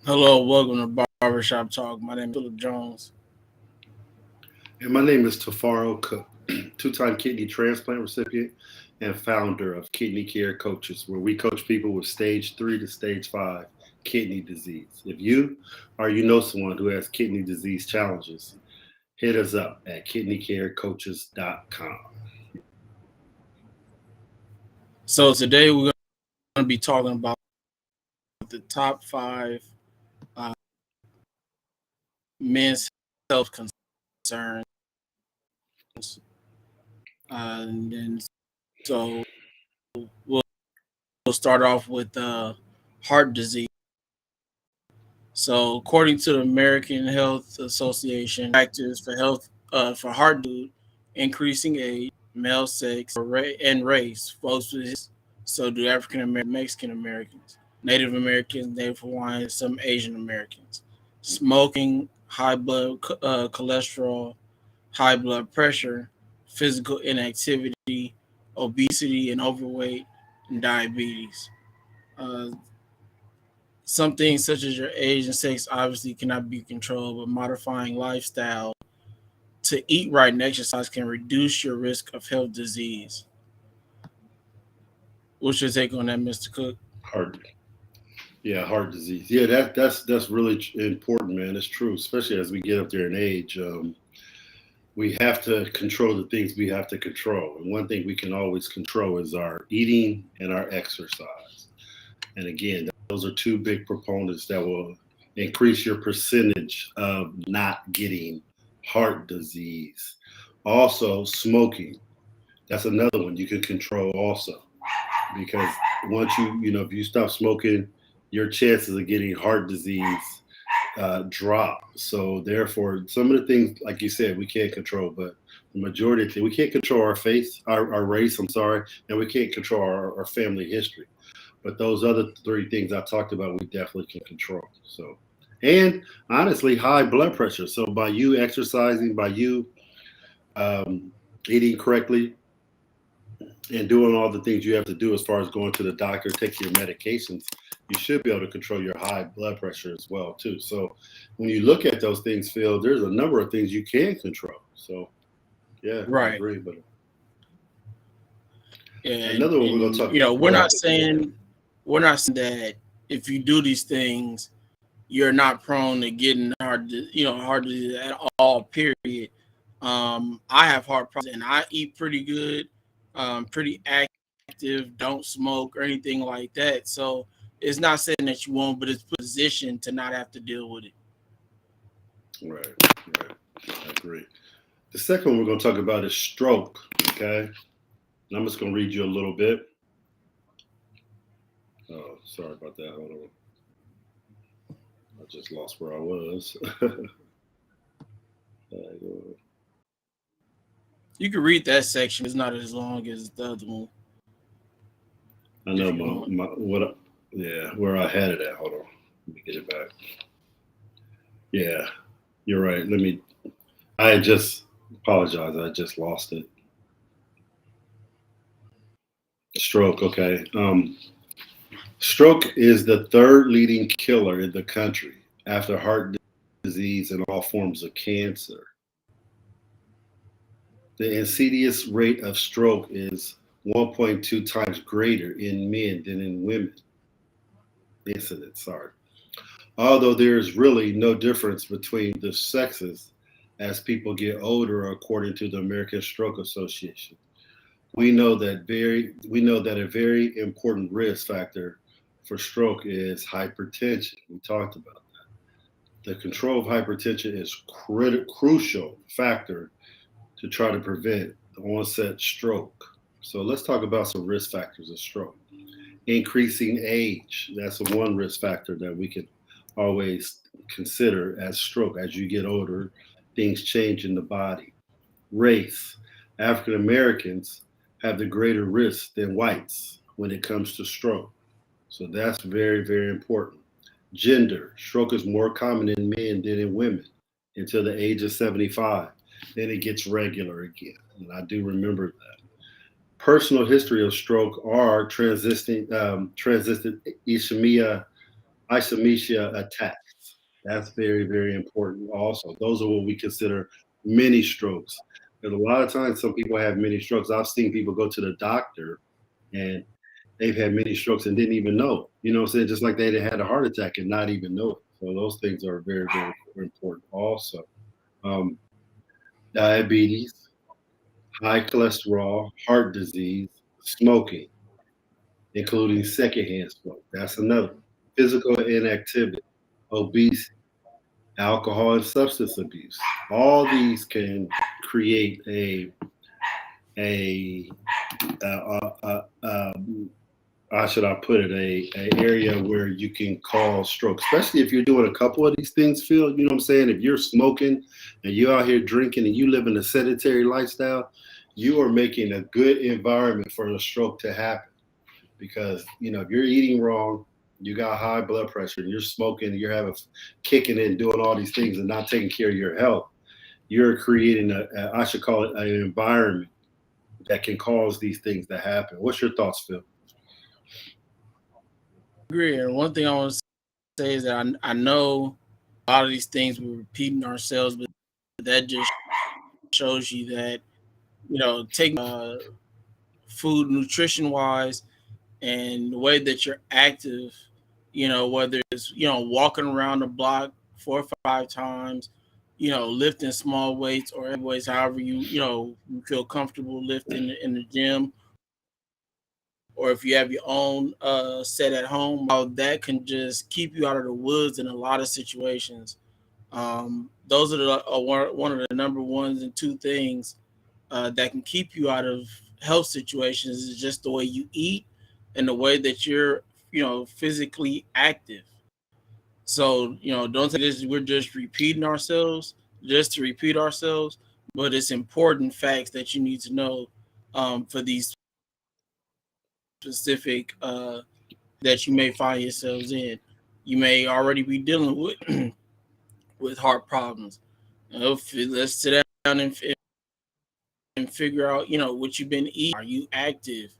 Hello, welcome to Barbershop Talk. My name is Philip Jones. And my name is Tafaro Cook, two-time kidney transplant recipient and founder of Kidney Care Coaches, where we coach people with stage 3 to stage 5 kidney disease. If you or you know someone who has kidney disease challenges, hit us up at kidneycarecoaches.com. So today we're going to be talking about the top five uh, men's health concerns. And then so we'll, we'll start off with heart disease. So according to the American Health Association, factors for health for heart disease, increasing age, male sex, and race. Folks with so do African American, Mexican Americans, Native Americans, Native Hawaiians, some Asian Americans. Smoking, high blood cholesterol, high blood pressure, physical inactivity, obesity and overweight, and diabetes. Uh, some things such as your age and sex obviously cannot be controlled, but modifying lifestyle to eat right and exercise can reduce your risk of health disease. What's your take on that, Mr. Cook? Heart, yeah, heart disease. Yeah, that's really important, man. It's true, especially as we get up there in age. We have to control the things we have to control. And one thing we can always control is our eating and our exercise. And again, those are two big proponents that will increase your percentage of not getting heart disease. Also, smoking. That's another one you can control also because once if you stop smoking, your chances of getting heart disease drop. So therefore, some of the things, like you said, we can't control, but the majority of things, we can't control our faith, our race, I'm sorry, and we can't control our family history. But those other three things I talked about, we definitely can control. So, and honestly, high blood pressure. So by you exercising, by you um, eating correctly, and doing all the things you have to do as far as going to the doctor, taking your medications, you should be able to control your high blood pressure as well too. So when you look at those things, Phil, there's a number of things you can control. So yeah, I Right. agree. But And another one we're gonna and talk. you know, we're Go ahead. not saying that if you do these things, you're not prone to getting heart disease at all. Period. I have heart problems and I eat pretty good, pretty active, don't smoke or anything like that. So it's not saying that you won't, but it's positioned to not have to deal with it. Right, right. I agree. The second one we're gonna talk about is stroke. Okay, and I'm just gonna read you a little bit. Oh, sorry about that. Hold on. I just lost where I was. You can read that section. It's not as long as the other one I if know you want. yeah, where I had it at. Hold on. Let me get it back. Yeah, you're right. I just apologize. I just lost it. Stroke, okay. Stroke is the third leading killer in the country after heart disease and all forms of cancer. The insidious rate of stroke is 1.2 times greater in men than in women. Incidence, sorry. Although there is really no difference between the sexes as people get older, according to the American Stroke Association. We know that a very important risk factor for stroke is hypertension. We talked about that. The control of hypertension is crucial factor to try to prevent the onset stroke. So let's talk about some risk factors of stroke. Increasing age, that's one risk factor that we can always consider as stroke. As you get older, things change in the body. Race, African Americans have the greater risk than whites when it comes to stroke. So that's very, very important. Gender, stroke is more common in men than in women until the age of 75. Then it gets regular again. And I do remember that. Personal history of stroke are transistant ischemia, ischemia attacks. That's very, very important also. Those are what we consider mini strokes. Because a lot of times some people have mini strokes. I've seen people go to the doctor and they've had many strokes and didn't even know. You know what I'm saying? Just like they had a heart attack and not even know it. So those things are very, very important also. Um, Diabetes, high cholesterol, heart disease, smoking, including secondhand smoke. That's another. Physical inactivity, obesity, alcohol and substance abuse. All these can create a, how should I put it, a area where you can cause stroke, especially if you're doing a couple of these things, Phil. You know what I'm saying? If you're smoking and you're out here drinking and you live in a sedentary lifestyle, you are making a good environment for a stroke to happen. Because, you know, if you're eating wrong, you got high blood pressure and you're smoking, you're having kicking in, doing all these things and not taking care of your health, you're creating I should call it an environment that can cause these things to happen. What's your thoughts, Phil? Agree. And one thing I want to say is that I know a lot of these things we're repeating ourselves, but that just shows you that, taking food nutrition wise and the way that you're active, whether it's, walking around the block 4 or 5 times, lifting small weights or heavy weights, however you feel comfortable lifting in the gym, or if you have your own set at home, how that can just keep you out of the woods in a lot of situations. Those are one of the number ones and two things that can keep you out of health situations is just the way you eat and the way that you're, physically active. So, don't think this we're just repeating ourselves just to repeat ourselves, but it's important facts that you need to know for these specific that you may find yourselves in. You may already be dealing with with heart problems. Let's sit down and figure out, what you've been eating. Are you active?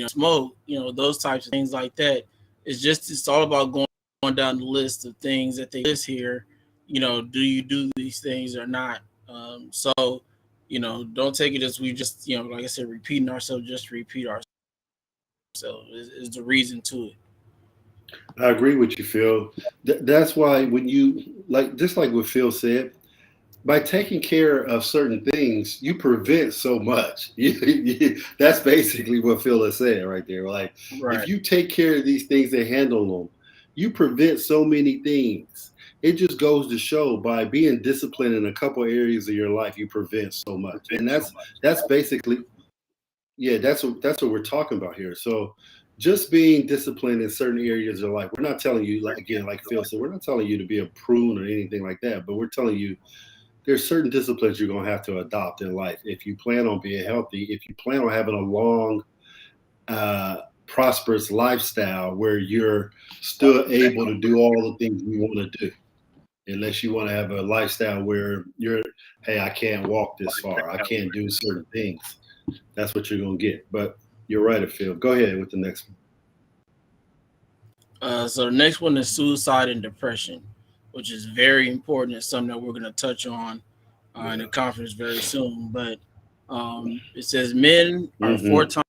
Smoke, those types of things like that. It's all about going down the list of things that they list here. Do you do these things or not? So, don't take it as we just, like I said, repeating ourselves just to repeat ourselves is the reason to it. I agree with you, Phil. That's why when you like, just like what Phil said, by taking care of certain things, you prevent so much. That's basically what Phil is saying right there. Like, if Right. you take care of these things and handle them, you prevent so many things. It just goes to show by being disciplined in a couple areas of your life, you prevent so much. And that's basically, yeah, that's what we're talking about here. So just being disciplined in certain areas of life. We're not telling you, like, again, like Phil said, we're not telling you to be a prune or anything like that, but we're telling you there's certain disciplines you're going to have to adopt in life if you plan on being healthy, if you plan on having a long, prosperous lifestyle where you're still able to do all the things you want to do. Unless you want to have a lifestyle where you're, hey, I can't walk this far, I can't do certain things. That's what you're going to get. But you're right, Phil. Go ahead with the next one. So the next one is suicide and depression, which is very important. It's something that we're going to touch on in the Yeah. conference very soon. But it says men are four Hmm.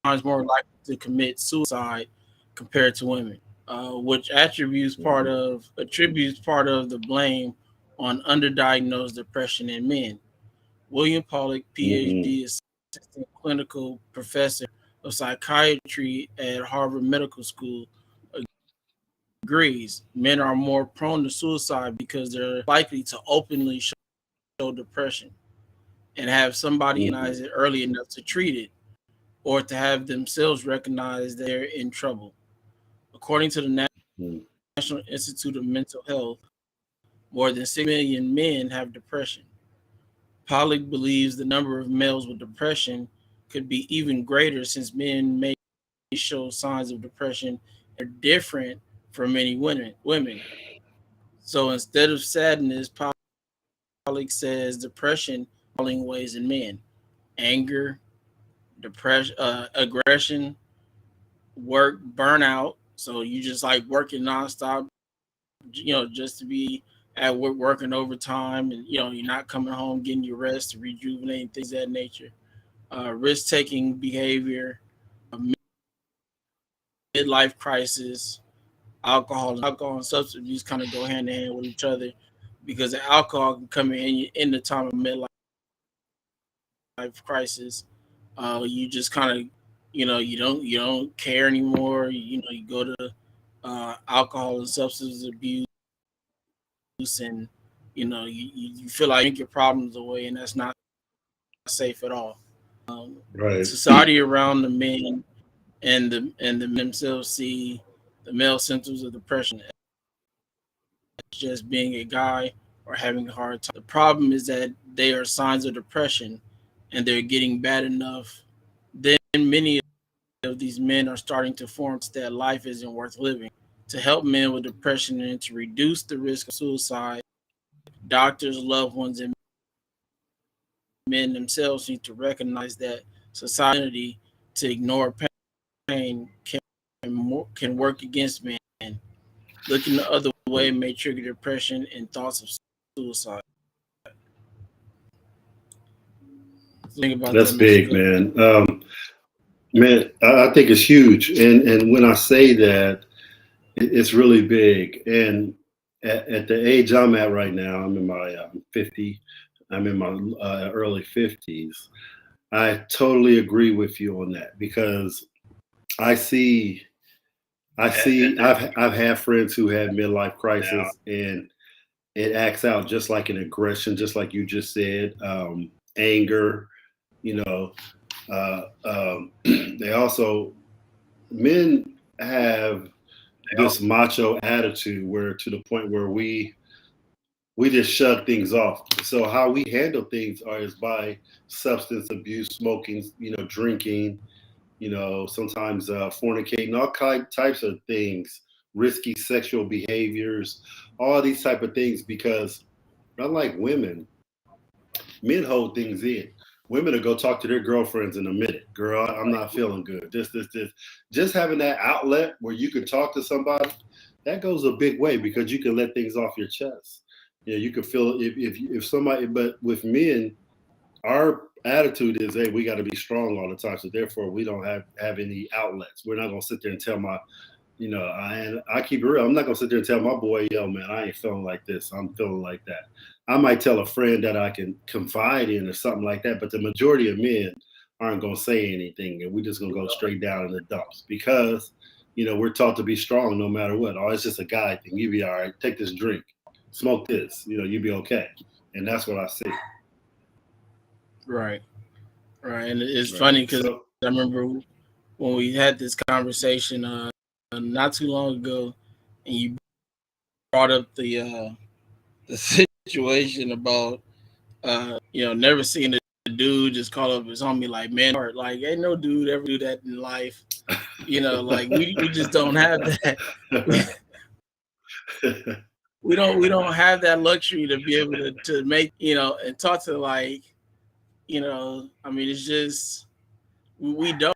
times more likely to commit suicide compared to women, which attributes part of the blame on underdiagnosed depression in men. William Pollack, Hmm. PhD, assistant clinical professor of psychiatry at Harvard Medical School, agrees men are more prone to suicide because they're likely to openly show depression and have somebody Hmm. recognize it early enough to treat it or to have themselves recognize they're in trouble. According to the National Institute of Mental Health, more than 6 million men have depression. Pollack believes the number of males with depression could be even greater since men may show signs of depression are different from many women. So instead of sadness, Pollack says depression falling ways in men: anger, depression, aggression, work burnout, So you just like working nonstop, just to be at work working overtime, and you're not coming home getting your rest to rejuvenate things of that nature. Risk taking behavior, midlife crisis, alcohol and substance abuse kind of go hand in hand with each other because the alcohol can come in the time of midlife crisis. You just kind of, you don't care anymore. You go to alcohol and substance abuse, and you feel like you drink your problems away, and that's not safe at all. Right. Society around the men and the men themselves see the male symptoms of depression as just being a guy or having a hard time. The problem is that they are signs of depression, and they're getting bad enough. Then many of these men are starting to form that life isn't worth living. To help men with depression and to reduce the risk of suicide, doctors, loved ones, and men themselves need to recognize that society to ignore pain can work against men. Looking the other way may trigger depression and thoughts of suicide. Think about That's that, Mr. big, Cook. man. Man, I think it's huge. And when I say that, it's really big. And at the age I'm at right now, I'm in my 50, I'm in my early 50s. I totally agree with you on that because I see, I've had friends who had midlife crisis and it acts out just like an aggression, just like you just said, anger, you know, they also, men have this macho attitude where to the point where we just shrug things off. So how we handle things is by substance abuse, smoking, drinking, sometimes fornicating, all types of things, risky sexual behaviors, all these type of things. Because unlike women, men hold things in. Women will go talk to their girlfriends in a minute. Girl, I'm not feeling good. This. Just having that outlet where you can talk to somebody, that goes a big way because you can let things off your chest. You can feel if somebody. But with men, our attitude is, hey, we got to be strong all the time. So therefore, we don't have any outlets. We're not gonna sit there and tell my and I keep it real. I'm not gonna sit there and tell my boy, yo, man, I ain't feeling like this. I'm feeling like that. I might tell a friend that I can confide in or something like that, but the majority of men aren't gonna say anything, and we're just gonna go straight down in the dumps because we're taught to be strong no matter what. Oh, it's just a guy thing. You be all right. Take this drink, smoke this. You be okay. And that's what I see. Right, right. And it's Right. funny because So I remember when we had this conversation not too long ago, and you brought up the situation about never seeing a dude just call up his homie like man or like ain't no dude ever do that in life. Like we just don't have that. We don't have that luxury to be able to make and talk to like I mean it's just we don't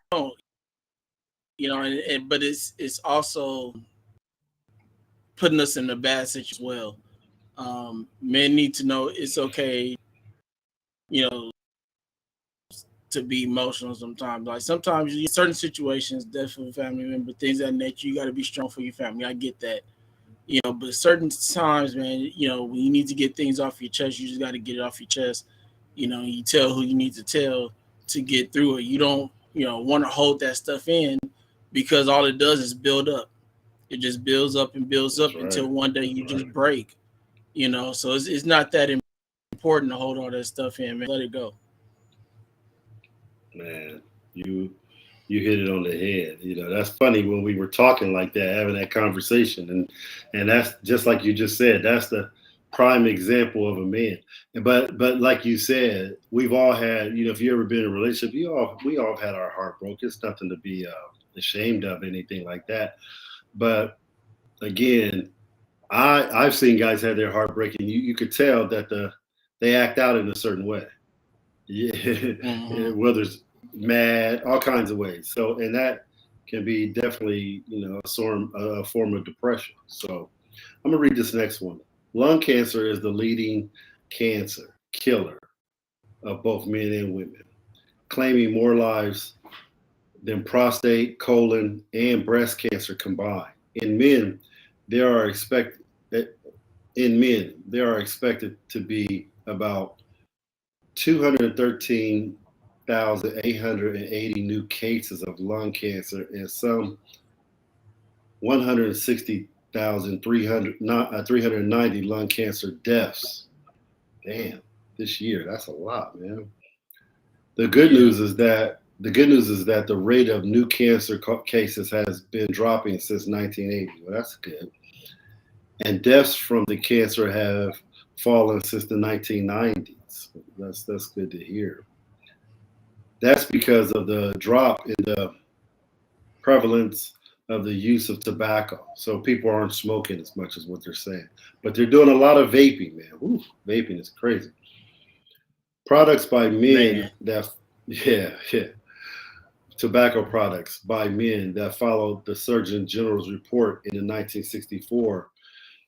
but it's also putting us in a bad situation as well. Men need to know it's okay, you know, to be emotional sometimes. Like sometimes you certain situations, death of a family member, things of that nature, you got to be strong for your family. I get that, but certain times, man, when you need to get things off your chest, you just got to get it off your chest. You tell who you need to tell to get through it. You don't, want to hold that stuff in because all it does is build up. It just builds up and builds that's up right. until one day you just break. So it's not that important to hold all that stuff in, man. Let it go. Man, you hit it on the head. That's funny when we were talking like that, having that conversation, and that's just like you just said. That's the prime example of a man. But like you said, we've all had. If you ever been in a relationship, we all have had our heart broken. It's nothing to be ashamed of, anything like that. But again, I've seen guys have their heart breaking. You could tell that they act out in a certain way. Yeah, Mm-hmm. whether it's mad, all kinds of ways. So, and can be definitely, a form of depression. So I'm gonna read this next one. Lung cancer is the leading cancer killer of both men and women, claiming more lives than prostate, colon, and breast cancer combined. In men, there are expected there are expected to be about 213,880 new cases of lung cancer and some 160,390 lung cancer deaths. Damn, this year, that's a lot, man. The good Yeah. news is that the rate of new cancer cases has been dropping since 1980. Well, that's good. And deaths from the cancer have fallen since the 1990s. That's good to hear. That's because of the drop in the prevalence of the use of tobacco. So people aren't smoking as much as what they're saying. But they're doing a lot of vaping, man. Ooh, vaping is crazy. Products by men Man. that, yeah, tobacco products by men that followed the Surgeon General's report in the 1964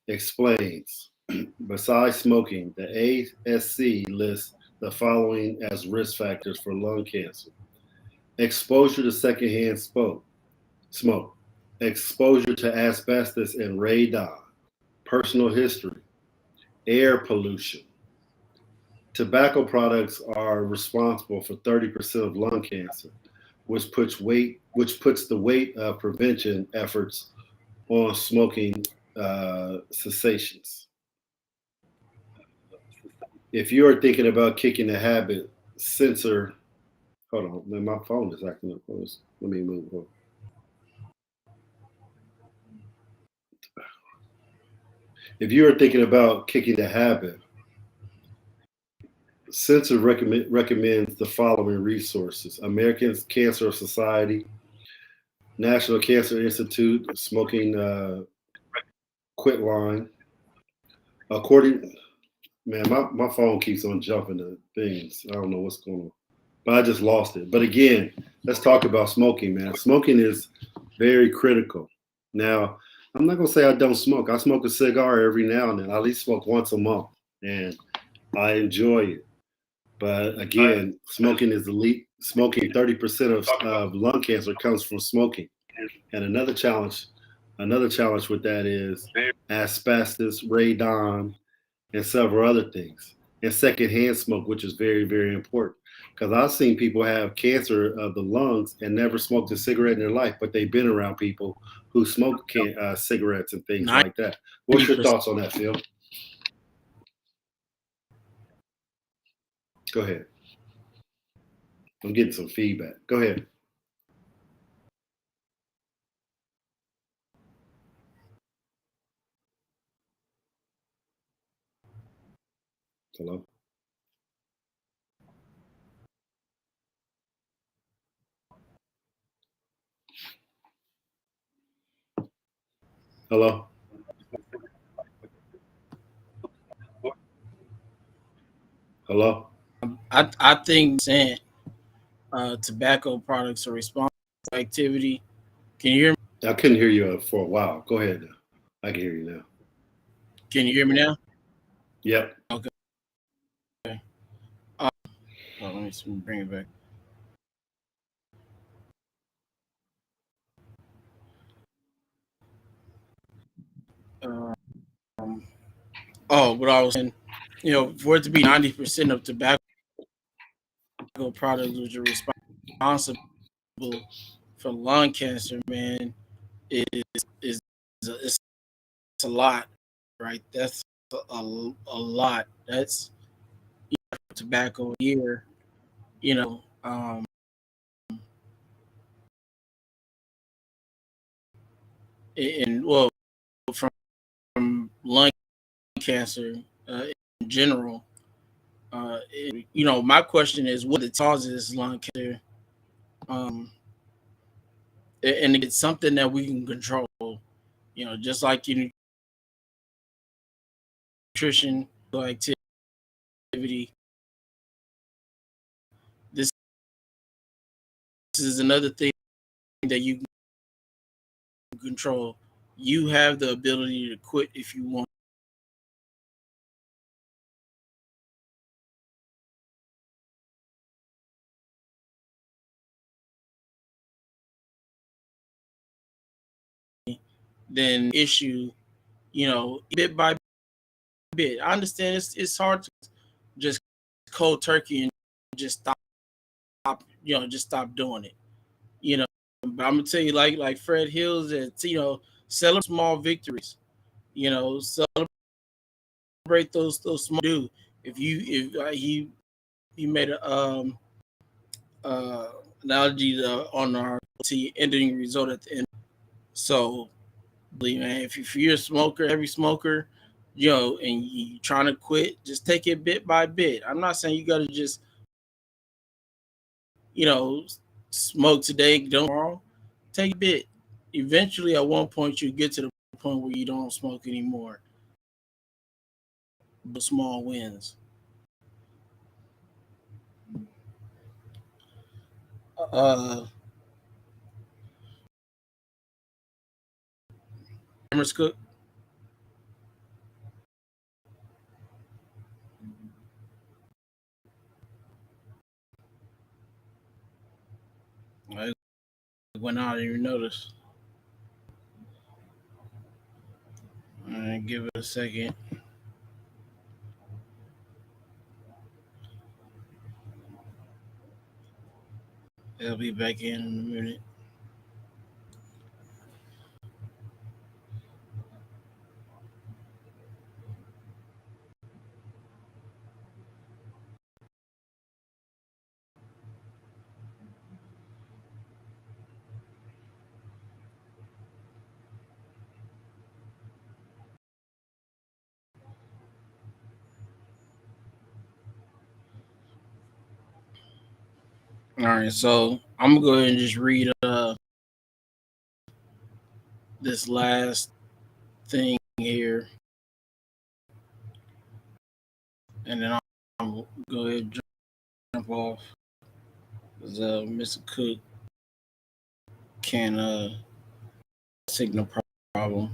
explains. Besides smoking, the ASC lists the following as risk factors for lung cancer: exposure to secondhand smoke, exposure to asbestos and radon, personal history, air pollution. Tobacco products are responsible for 30% of lung cancer, which puts the weight of prevention efforts on smoking cessations. If you are thinking about kicking the habit, censor. Hold on, man, my phone is acting up. Let me move on. If you are thinking about kicking the habit, Censor recommends the following resources: American Cancer Society, National Cancer Institute, Smoking Quit Line. According, man, my phone keeps on jumping to things. I don't know what's going on, but I just lost it. But again, let's talk about smoking, man. Smoking is very critical. Now, I'm not gonna say I don't smoke. I smoke a cigar every now and then. I at least smoke once a month, and I enjoy it. But again, smoking is the lead. Smoking 30% of lung cancer comes from smoking. And another challenge with that is asbestos, radon, and several other things. And secondhand smoke, which is very, very important. Because I've seen people have cancer of the lungs and never smoked a cigarette in their life, but they've been around people who smoke cigarettes and things like that. What's your 90%. thoughts on that, Phil? Go ahead. I'm getting some feedback. Go ahead. Hello. Hello. Hello. I think saying tobacco products are responsible for activity. Can you hear me? I couldn't hear you for a while. Go ahead now. I can hear you now. Can you hear me now? Yep. Okay. Let me bring it back. Um, what I was saying, for it to be 90% of tobacco products which are responsible for lung cancer, man, is it's a lot, right? That's a lot. That's tobacco a year, you know. And well, from, lung cancer in general, my question is, what it causes lung cancer? Um, and it's something that we can control. Just like your nutrition, activity. This is another thing that you control. You have the ability to quit if you want. Then issue, bit by bit. I understand it's hard to just cold turkey and just just stop doing it. You know, but I'm gonna tell you, like Fred Hills, that celebrate small victories. Celebrate those small do. If he made a uh analogy on our ending result at the end. So, man, if you're a smoker, heavy smoker, and you trying to quit, just take it bit by bit. I'm not saying you got to just you know smoke today, don't tomorrow. Take a bit. Eventually, at one point, you get to the point where you don't smoke anymore. But small wins. Uh, Cameras Cook. I went out, I didn't even notice. All right, give it a second. They'll be back in a minute. All right, so I'm gonna go ahead and just read this last thing here, and then I'll go ahead and jump off because Mr. Cook can signal problem.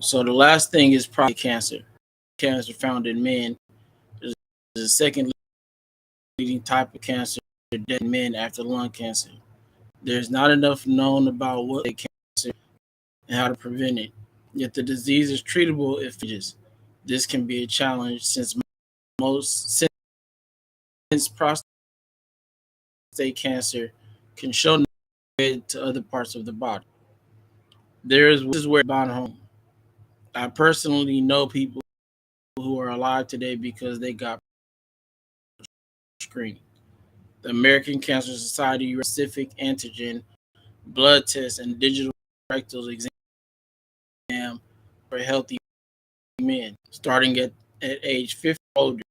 So the last thing is prostate cancer. Cancer found in men is the second leading type of cancer dead in men after lung cancer. There's not enough known about what cancer and how to prevent it. Yet the disease is treatable if it is. This can be a challenge since prostate cancer can show to other parts of the body. This is where bond home. I personally know people who are alive today because they got screening. The American Cancer Society specific antigen blood test and digital rectal exam for healthy men starting at age 50 or older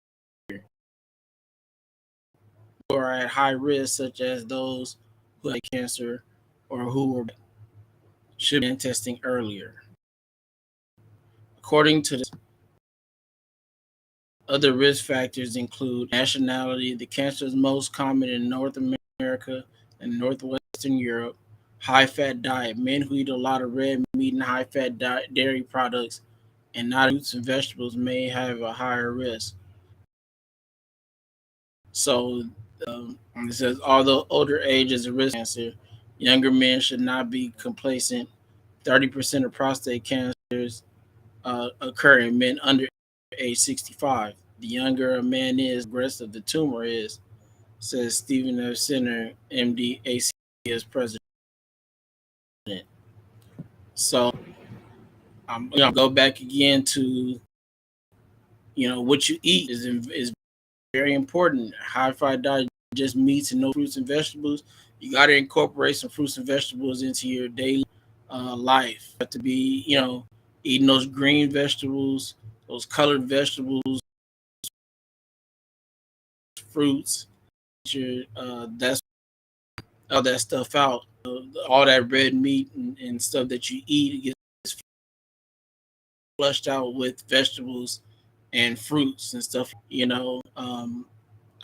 who are at high risk, such as those who had cancer or who were should have been testing earlier. According to this, other risk factors include nationality. The cancer is most common in North America and Northwestern Europe. High fat diet. Men who eat a lot of red meat and high fat dairy products and not fruits and vegetables may have a higher risk. So it says, although older age is a risk cancer, younger men should not be complacent. 30% of prostate cancers occur in men under age 65. The younger a man is, the aggressive the tumor is, says Stephen F. Center, MD, ACS president. So I'm going to go back again to, what you eat is very important. High five diet, just meats and no fruits and vegetables. You got to incorporate some fruits and vegetables into your daily life. You have to be, eating those green vegetables, those colored vegetables, fruits. That's all that stuff out. All that red meat and stuff that you eat gets flushed out with vegetables and fruits and stuff.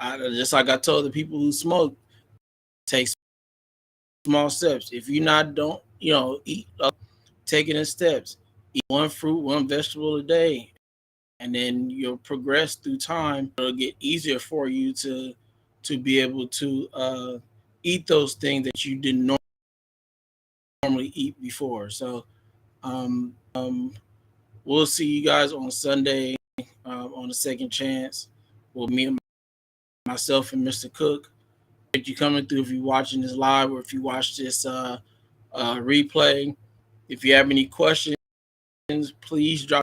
I just like I told the people who smoke, take small steps. If you not don't eat, take it in steps. Eat one fruit, one vegetable a day, and then you'll progress through time. It'll get easier for you to be able to eat those things that you didn't normally eat before. So we'll see you guys on Sunday on the second chance. We'll meet myself and Mr. Cook. If you coming through, if you're watching this live or if you watch this replay, if you have any questions, please drop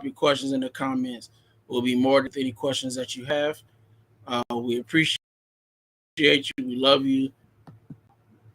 your questions in the comments. We'll be more than any questions that you have. We appreciate you. We love you.